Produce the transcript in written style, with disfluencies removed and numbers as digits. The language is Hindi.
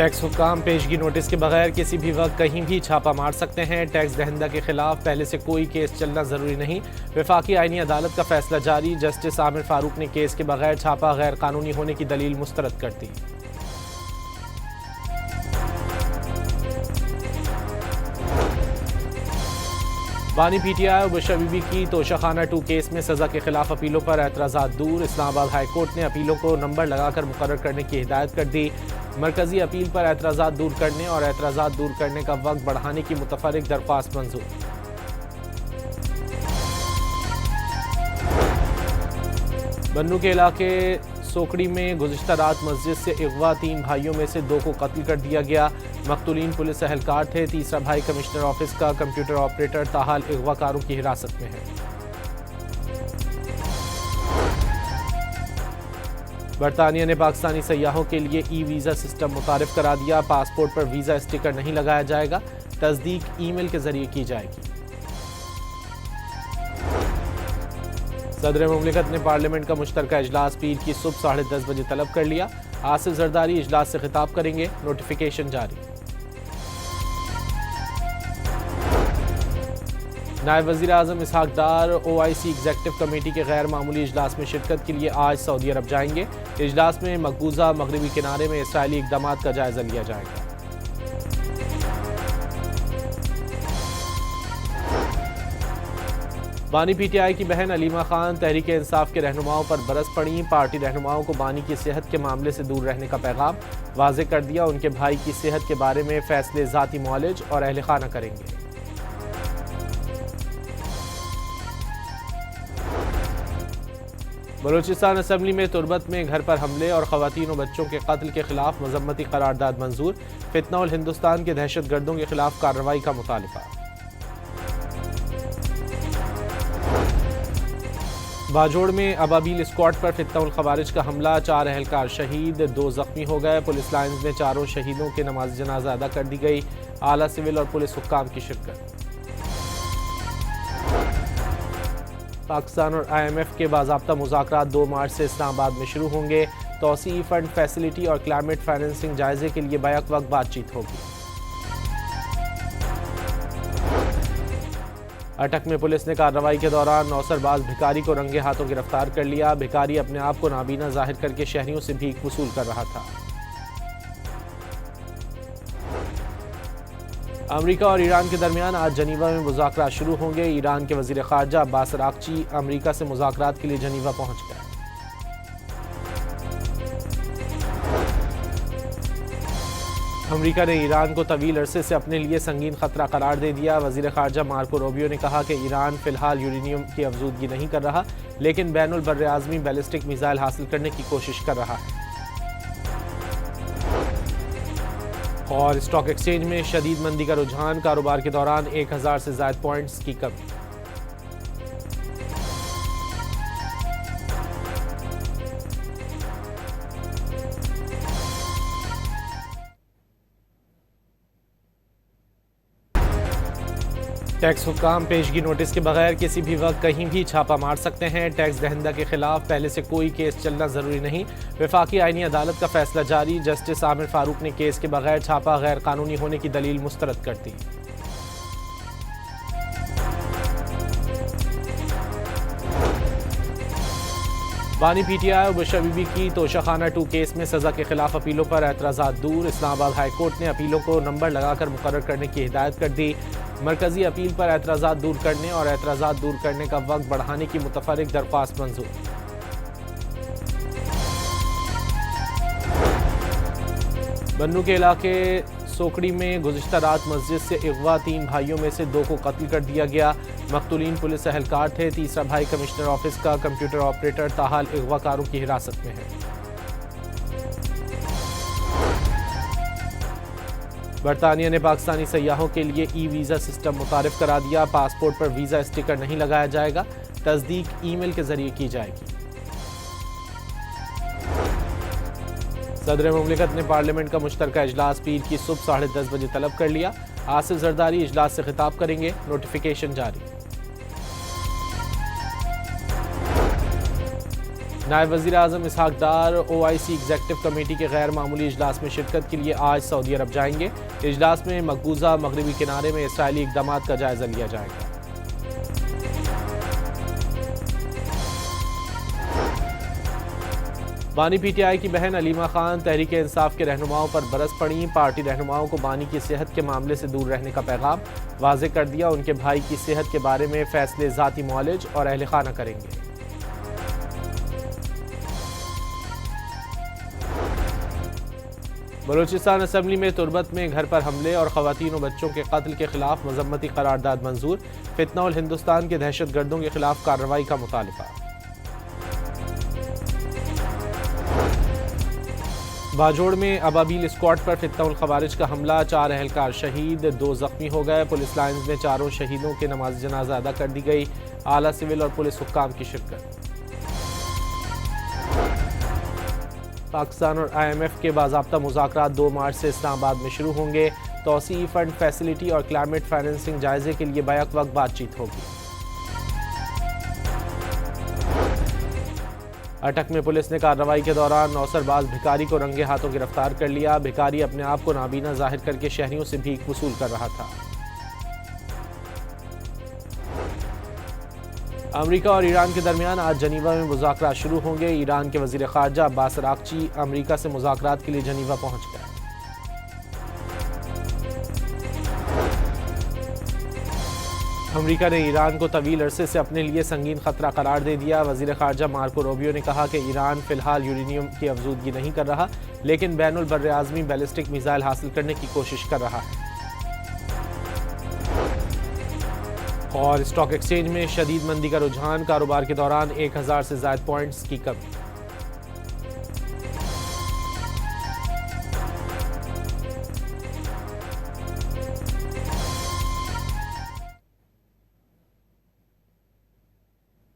टैक्स हुक्काम पेशगी नोटिस के बगैर किसी भी वक्त कहीं भी छापा मार सकते हैं। टैक्स दहिंदा के खिलाफ पहले से कोई केस चलना जरूरी नहीं। वफाकी आईनी अदालत का फैसला जारी। जस्टिस आमिर फारूक ने केस के बगैर छापा गैर कानूनी होने की दलील मुस्तरद कर दी। बानी पीटीआई और बुशरा बीबी की तोशाखाना 2 केस में सजा के खिलाफ अपीलों पर एतराज़ात दूर। इस्लामाबाद हाई कोर्ट ने अपीलों को नंबर लगाकर मुकर्रर करने की हिदायत कर दी। मरकजी अपील पर एतराज़ात दूर करने और एतराज़ात दूर करने का वक्त बढ़ाने की मुतफर्रिक दरख्वास्त मंजूर। बन्नू के इलाके सोकड़ी में गुज़िश्ता रात मस्जिद से अगवा 3 भाइयों में से 2 को कत्ल कर दिया गया। मकतूलीन पुलिस एहलकार थे। तीसरा भाई कमिश्नर ऑफिस का कंप्यूटर ऑपरेटर ताहाल अगवाकारों की हिरासत में है। बरतानिया ने पाकिस्तानी सयाहों के लिए ई वीज़ा सिस्टम मुतारिफ करा दिया। पासपोर्ट पर वीज़ा स्टिकर नहीं लगाया जाएगा। तस्दीक ईमेल के जरिए की जाएगी। सदर मुमलिकत ने पार्लियामेंट का मुश्तरका इजलास पीर की सुबह 10:30 बजे तलब कर लिया। आसिफ जरदारी इजलास से खिताब करेंगे। नोटिफिकेशन जारी। नायब वज़ीर आज़म इसहाक डार OIC एग्जेक्टिव कमेटी के गैर मामूली इजलास में शिरकत के लिए आज सऊदी अरब जाएंगे। इजलास में मकबूजा मगरबी किनारे में इसराइली इक़दामात का जायजा लिया जाएगा। बानी पीटीआई की बहन अलीमा खान तहरीक इंसाफ के रहनुमाओं पर बरस पड़ी। पार्टी रहनुमाओं को बानी की सेहत के मामले से दूर रहने का पैगाम वाज़े कर दिया। उनके भाई की सेहत के बारे में फैसले ज़ाती मुआलिज और अहल खाना करेंगे। बलूचिस्तान असम्बली में तुर्बत में घर पर हमले और ख़वातीन और बच्चों के कत्ल के खिलाफ मजम्मती करारदाद मंजूर। फितना उल हिंदुस्तान के दहशत गर्दों के खिलाफ कार्रवाई का मुतालबा। बाजोड़ में अबाबील स्क्वाड पर फितना उल खवारिज का हमला। 4 अहलकार शहीद, 2 जख्मी हो गए। पुलिस लाइन्स में चारों शहीदों के नमाज जनाजा अदा कर दी गई। आला सिविल और पुलिस हुक्काम की शिरकत। पाकिस्तान और IMF के बाज़ाब्ता मुज़ाकरात 2 मार्च से इस्लामाबाद में शुरू होंगे। तौसीई फंड फैसिलिटी और क्लाइमेट फाइनेंसिंग जायजे के लिए बैक वक्त बातचीत होगी। अटक में पुलिस ने कार्रवाई के दौरान नौसरबाज भिकारी को रंगे हाथों गिरफ्तार कर लिया। भिकारी अपने आप को नाबीना जाहिर करके शहरियों से भीख वसूल कर रहा था। अमेरिका और ईरान के दरमियान आज जनीवा में मुज़ाकरात शुरू होंगे। ईरान के वज़ीर ख़ारजा अब्बास अराग़ची अमेरिका से मुज़ाकरात के लिए जनीवा पहुंच गए। अमेरिका ने ईरान को तवील अरसे से अपने लिए संगीन खतरा करार दे दिया। वज़ीर ख़ारजा मार्को रूबियो ने कहा कि ईरान फ़िलहाल यूरेनियम की अफजूदगी नहीं कर रहा, लेकिन बैनुल बर्र आज़मी बैलिस्टिक मिसाइल हासिल करने की कोशिश कर रहा है। और स्टॉक एक्सचेंज में शदीद मंदी का रुझान। कारोबार के दौरान 1000 से ज़ायद पॉइंट्स की कमी। टैक्स हुक्काम पेशगी नोटिस के बगैर किसी भी वक्त कहीं भी छापा मार सकते हैं। टैक्स दहिंदा के खिलाफ पहले से कोई केस चलना जरूरी नहीं। वफाकी आईनी अदालत का फैसला जारी। जस्टिस आमिर फारूक ने केस के बगैर छापा गैर कानूनी होने की दलील मुस्तरद कर दी। बानी पीटीआई और बुशरा बीबी की तोशाखाना 2 केस में सजा के खिलाफ अपीलों पर एतराज़ात दूर। इस्लामाबाद हाई कोर्ट ने अपीलों को नंबर लगाकर मुकर्रर करने की हिदायत कर दी। मरकजी अपील पर एतराज़ात दूर करने और एतराज़ात दूर करने का वक्त बढ़ाने की मुतफर्रिक दरख्वास्त मंजूर। बन्नू के इलाके सोकड़ी में गुज़िश्ता रात मस्जिद से अगवा 3 भाइयों में से 2 को कत्ल कर दिया गया। मकतूलीन पुलिस एहलकार थे। तीसरा भाई कमिश्नर ऑफिस का कंप्यूटर ऑपरेटर ताहाल अगवाकारों की हिरासत में है। बरतानिया ने पाकिस्तानी सयाहों के लिए ई वीज़ा सिस्टम मुतारिफ करा दिया। पासपोर्ट पर वीज़ा स्टिकर नहीं लगाया जाएगा। तस्दीक ईमेल के जरिए की जाएगी। सदर मुमलिकत ने पार्लियामेंट का मुश्तरका इजलास पीर की सुबह 10:30 बजे तलब कर लिया। आसिफ जरदारी इजलास से खिताब करेंगे। नोटिफिकेशन जारी। नायब वज़ीर आज़म इसहाक डार OIC एग्जेक्टिव कमेटी के गैर मामूली इजलास में शिरकत के लिए आज सऊदी अरब जाएंगे। इजलास में मकबूजा मगरबी किनारे में इसराइली इक़दाम का जायजा लिया जाएगा। बानी PTI की बहन अलीमा खान तहरीक इंसाफ के रहनुमाओं पर बरस पड़ी। पार्टी रहनुमाओं को बानी की सेहत के मामले से दूर रहने का पैगाम वाज़े कर दिया। उनके भाई की सेहत के बारे में फैसले ज़ाती मुआलिज और अहल खाना करेंगे। बलूचिस्तान असम्बली में तुर्बत में घर पर हमले और ख़वातीन और बच्चों के कत्ल के खिलाफ मजम्मती करारदाद मंजूर। फितना और हिंदुस्तान के दहशत गर्दों के खिलाफ कार्रवाई का मुतालबा। बाजोड़ में अबाबील स्क्वाड पर फितना उल खवारिज का हमला, 4 अहलकार शहीद, 2 जख्मी हो गए। पुलिस लाइन्स में चारों शहीदों के नमाज जनाजा अदा कर दी गई। आला सिविल और पुलिस हुक्काम की शिरकत। पाकिस्तान और IMF के बाज़ाब्ता मुज़ाकरात 2 मार्च से इस्लामाबाद में शुरू होंगे। तौसीई फंड फैसिलिटी और क्लाइमेट फाइनेंसिंग जायजे के लिए बैक वक्त बातचीत होगी। अटक में पुलिस ने कार्रवाई के दौरान नौसरबाज भिकारी को रंगे हाथों गिरफ्तार कर लिया। भिकारी अपने आप को नाबीना जाहिर करके शहरियों से भीख वसूल कर रहा था। अमेरिका और ईरान के दरमियान आज जनीवा में मुज़ाकरात शुरू होंगे। ईरान के वज़ीर ख़ारजा अब्बास अराग़ची अमेरिका से मुज़ाकरात के लिए जनीवा पहुंच गए। अमेरिका ने ईरान को तवील अरसे से अपने लिए संगीन खतरा करार दे दिया। वज़ीर ख़ारजा मार्को रूबियो ने कहा कि ईरान फ़िलहाल यूरेनियम की अफजूदगी नहीं कर रहा, लेकिन बैनुल बर्र आज़मी बैलिस्टिक मिसाइल हासिल करने की कोशिश कर रहा है। और स्टॉक एक्सचेंज में शदीद मंदी का रुझान, कारोबार के दौरान 1000 से ज़ायद पॉइंट्स की कमी।